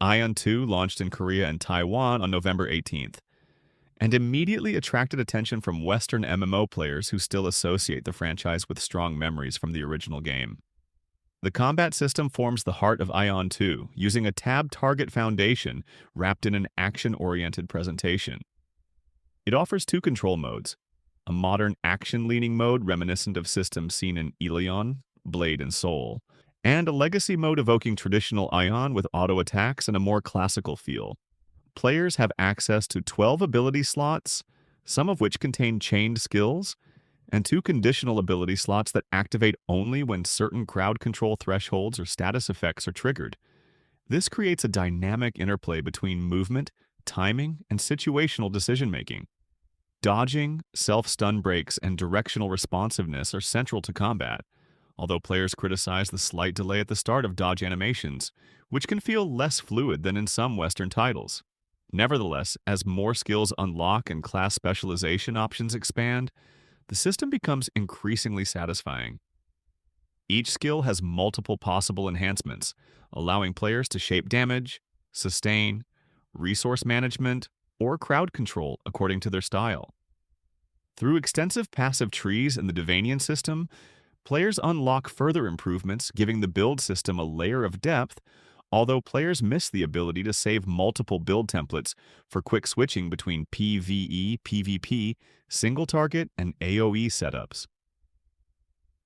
Aion 2 launched in Korea and Taiwan on November 18th, and immediately attracted attention from Western MMO players who still associate the franchise with strong memories from the original game. The combat system forms the heart of Aion 2, using a tab target foundation wrapped in an action-oriented presentation. It offers two control modes: a modern action-leaning mode reminiscent of systems seen in Aion, Blade, and Soul, and a legacy mode evoking traditional Aion with auto-attacks and a more classical feel. Players have access to 12 ability slots, some of which contain chained skills, and two conditional ability slots that activate only when certain crowd control thresholds or status effects are triggered. This creates a dynamic interplay between movement, timing, and situational decision-making. Dodging, self-stun breaks, and directional responsiveness are central to combat, although players criticize the slight delay at the start of dodge animations, which can feel less fluid than in some Western titles. Nevertheless, as more skills unlock and class specialization options expand, the system becomes increasingly satisfying. Each skill has multiple possible enhancements, allowing players to shape damage, sustain, resource management, or crowd control according to their style. Through extensive passive trees in the Divanian system, players unlock further improvements, giving the build system a layer of depth, although players miss the ability to save multiple build templates for quick switching between PvE, PvP, single target, and AoE setups.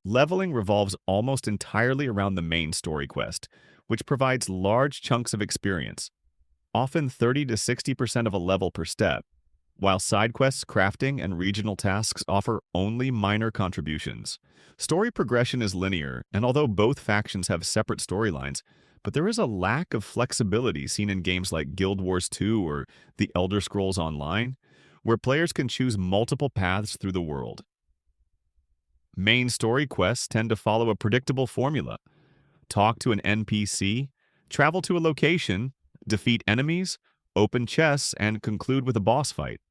Leveling revolves almost entirely around the main story quest, which provides large chunks of experience, often 30 to 60% of a level per step, while side quests, crafting, and regional tasks offer only minor contributions. Story progression is linear, and although both factions have separate storylines, but there is a lack of flexibility seen in games like Guild Wars 2 or The Elder Scrolls Online, where players can choose multiple paths through the world. Main story quests tend to follow a predictable formula: talk to an NPC, travel to a location, defeat enemies, open chests, and conclude with a boss fight.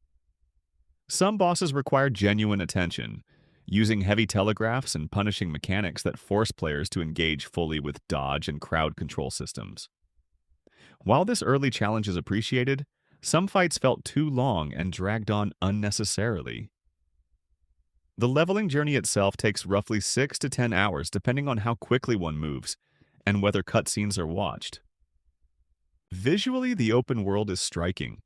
Some bosses require genuine attention, using heavy telegraphs and punishing mechanics that force players to engage fully with dodge and crowd control systems. While this early challenge is appreciated, some fights felt too long and dragged on unnecessarily. The leveling journey itself takes roughly 6 to 10 hours depending on how quickly one moves and whether cutscenes are watched. Visually, the open world is striking.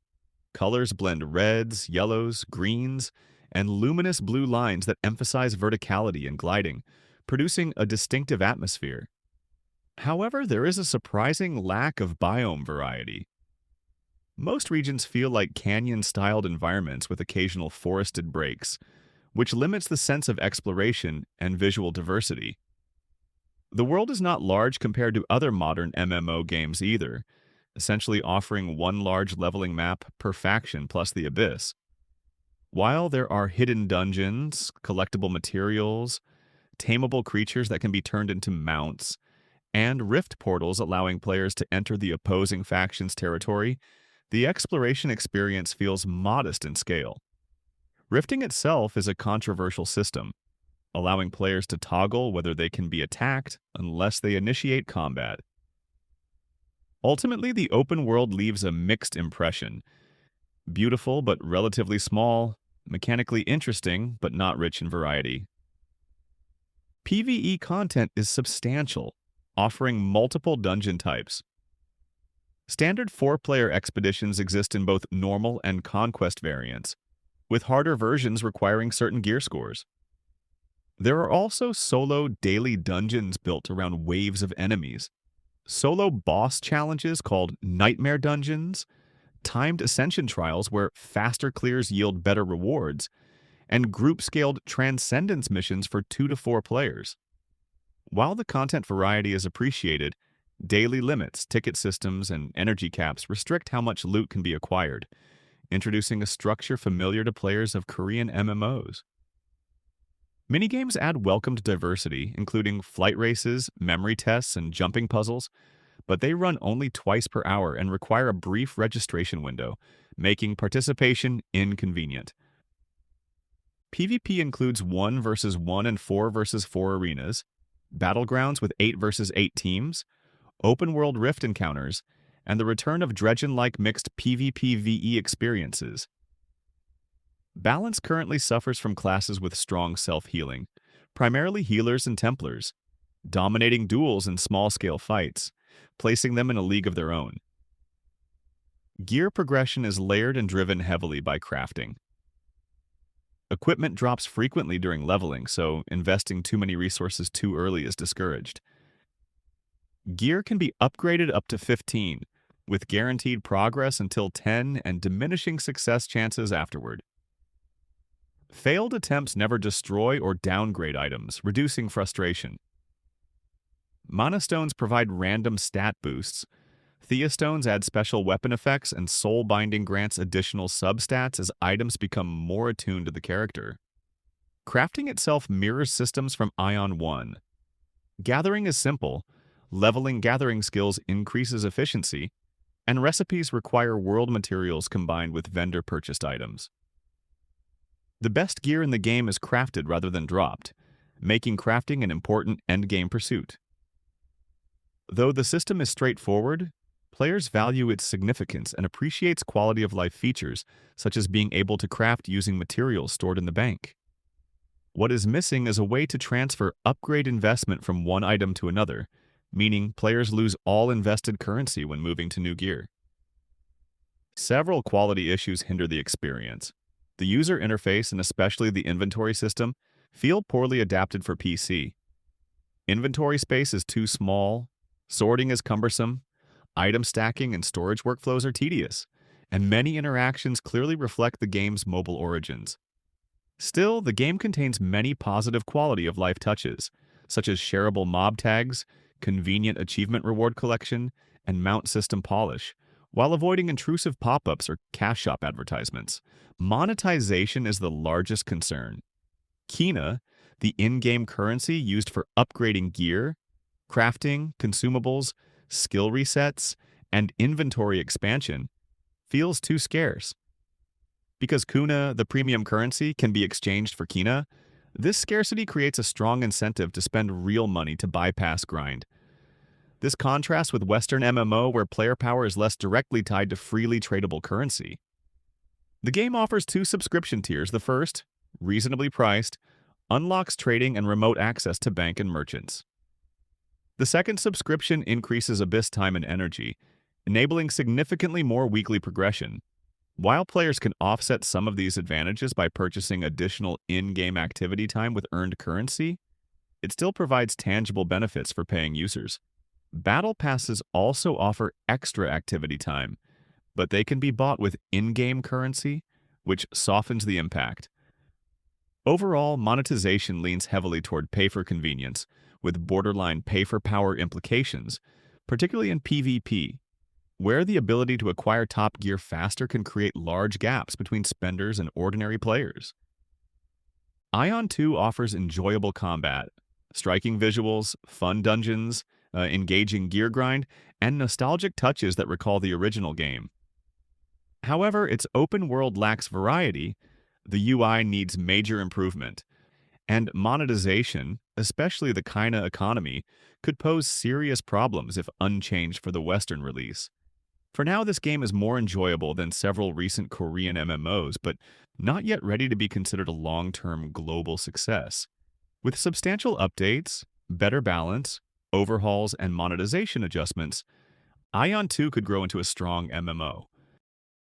Colors blend reds, yellows, greens, and luminous blue lines that emphasize verticality and gliding, producing a distinctive atmosphere. However, there is a surprising lack of biome variety. Most regions feel like canyon-styled environments with occasional forested breaks, which limits the sense of exploration and visual diversity. The world is not large compared to other modern MMO games either, essentially offering one large leveling map per faction plus the Abyss. While there are hidden dungeons, collectible materials, tameable creatures that can be turned into mounts, and rift portals allowing players to enter the opposing faction's territory, the exploration experience feels modest in scale. Rifting itself is a controversial system, allowing players to toggle whether they can be attacked unless they initiate combat. Ultimately, the open world leaves a mixed impression. Beautiful but relatively small, mechanically interesting but not rich in variety. PvE content is substantial, offering multiple dungeon types. Standard 4-player expeditions exist in both normal and conquest variants, with harder versions requiring certain gear scores. There are also solo daily dungeons built around waves of enemies, solo boss challenges called Nightmare Dungeons, timed ascension trials where faster clears yield better rewards, and group-scaled transcendence missions for 2 to 4 players. While the content variety is appreciated, daily limits, ticket systems, and energy caps restrict how much loot can be acquired, introducing a structure familiar to players of Korean MMOs. Minigames add welcomed diversity, including flight races, memory tests, and jumping puzzles, but they run only twice per hour and require a brief registration window, making participation inconvenient. PvP includes 1 versus 1 and 4 versus 4 arenas, battlegrounds with 8 versus 8 teams, open-world rift encounters, and the return of Dredgen-like mixed PvP-VE experiences. Balance currently suffers from classes with strong self-healing, primarily healers and Templars, dominating duels and small-scale fights, placing them in a league of their own. Gear progression is layered and driven heavily by crafting. Equipment drops frequently during leveling, so investing too many resources too early is discouraged. Gear can be upgraded up to 15, with guaranteed progress until 10 and diminishing success chances afterward. Failed attempts never destroy or downgrade items, reducing frustration. Mana Stones provide random stat boosts. Theostones add special weapon effects, and Soul Binding grants additional substats as items become more attuned to the character. Crafting itself mirrors systems from Aion 1. Gathering is simple, leveling gathering skills increases efficiency, and recipes require world materials combined with vendor-purchased items. The best gear in the game is crafted rather than dropped, making crafting an important endgame pursuit. Though the system is straightforward, players value its significance and appreciates quality-of-life features, such as being able to craft using materials stored in the bank. What is missing is a way to transfer upgrade investment from one item to another, meaning players lose all invested currency when moving to new gear. Several quality issues hinder the experience. The user interface, and especially the inventory system, feel poorly adapted for PC. Inventory space is too small, sorting is cumbersome, item stacking and storage workflows are tedious, and many interactions clearly reflect the game's mobile origins. Still, the game contains many positive quality-of-life touches, such as shareable mob tags, convenient achievement reward collection, and mount system polish, while avoiding intrusive pop-ups or cash shop advertisements. Monetization is the largest concern. Kina, the in-game currency used for upgrading gear, crafting, consumables, skill resets, and inventory expansion, feels too scarce. Because Kuna, the premium currency, can be exchanged for Kina, this scarcity creates a strong incentive to spend real money to bypass grind. This contrasts with Western MMO, where player power is less directly tied to freely tradable currency. The game offers two subscription tiers. The first, reasonably priced, unlocks trading and remote access to bank and merchants. The second subscription increases Abyss time and energy, enabling significantly more weekly progression. While players can offset some of these advantages by purchasing additional in-game activity time with earned currency, it still provides tangible benefits for paying users. Battle passes also offer extra activity time, but they can be bought with in-game currency, which softens the impact. Overall, monetization leans heavily toward pay-for-convenience, with borderline pay-for-power implications, particularly in PvP, where the ability to acquire top gear faster can create large gaps between spenders and ordinary players. Aion 2 offers enjoyable combat, striking visuals, fun dungeons, engaging gear grind, and nostalgic touches that recall the original game. However, its open world lacks variety, the UI needs major improvement, and monetization, especially the Kina economy, could pose serious problems if unchanged for the Western release. For now, this game is more enjoyable than several recent Korean MMOs, but not yet ready to be considered a long-term global success. With substantial updates, better balance, overhauls, and monetization adjustments, Aion 2 could grow into a strong MMO,